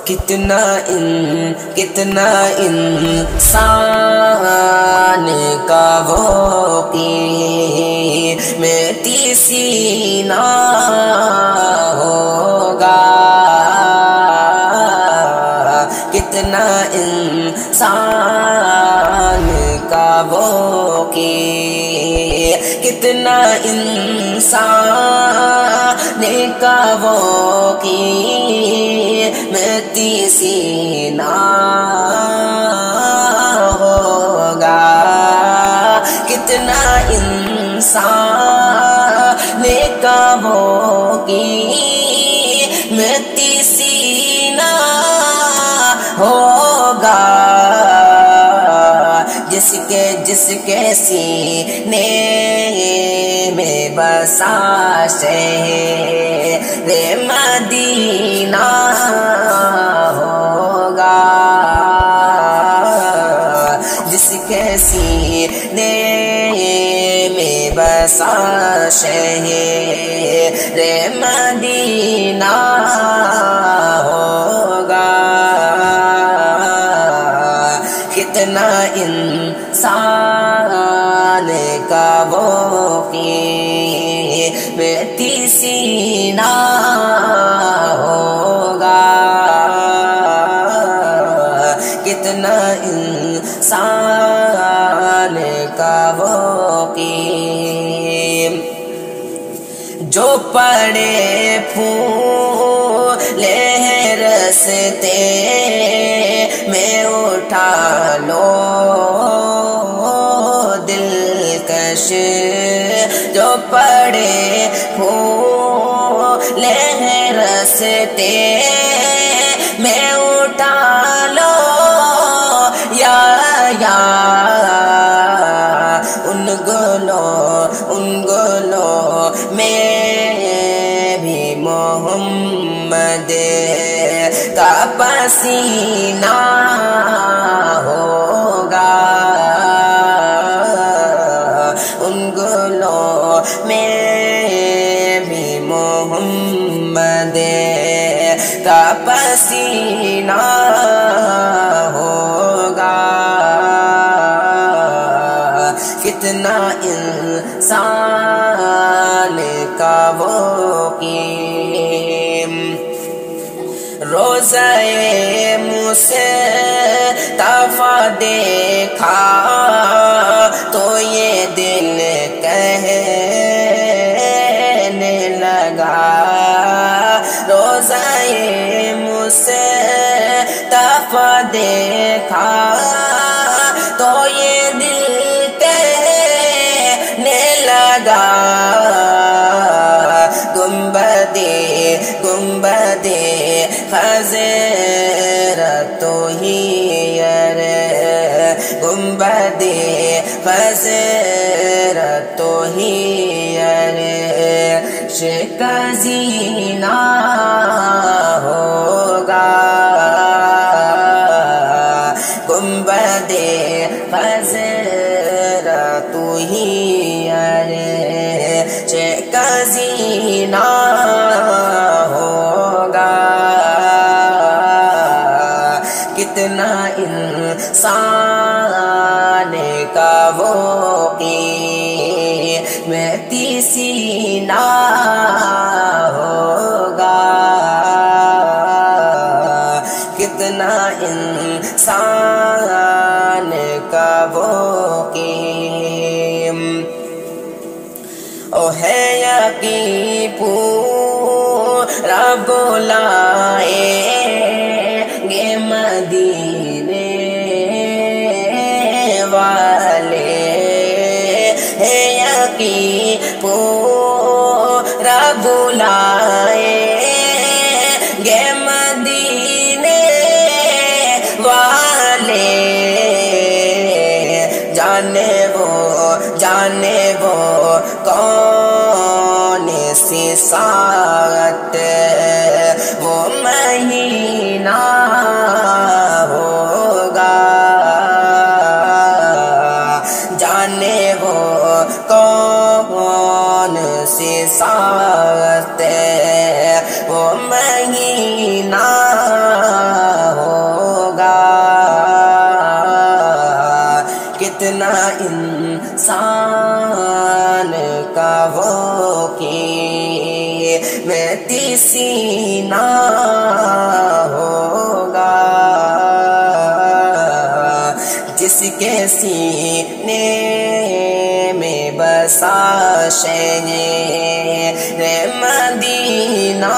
کتنا انسان کا وہ قیمتی سینہ ہوگا، کتنا انسان کا وہ کتنا انسان کا وہ قیمتی سینہ ہوگا، کتنا انسان کا وہ قیمتی سینہ ہوگا، جس کے سینے میں بسا شہر مدینہ ہوگا، جس کے سینے میں بسا شہر مدینہ ہوگا، کتنا انسان کا وہ قیمتی سینہ ہوگا، کتنا انسان کا وہ جو پڑے پھولے رستے میں اٹھا لو دلکش، جو پڑے پھولے رستے میں اٹھا لو یا ان گلوں میں بھی محمد کا پسینہ ہوگا، ان گلوں میں بھی محمد کا پسینہ ہوگا، کتنا انسان کا وہ روزہ مصطفیٰ دیکھا تو یہ دل کہنے لگا، روزہ مصطفیٰ دیکھا تو یہ دل کہنے لگا، گنبدے خضرا تو ہی گنبدے خضرا تو ہی کا زینہ ہوگا، گنبدے خضرا تو ہی کا زینہ ہوگا، کتنا انسان کا وہ قیمتی سینہ ہوگا، کتنا انسان کا وہ او ہے یقین پورا بلائیں گے مدینے والے، ہے یقین پورا بلائیں گے مدینے والے، جانے وہ کون سی ساعت وہ مہینے کہتی سینہ ہوگا، جس کے سینے میں بسا شہر مدینہ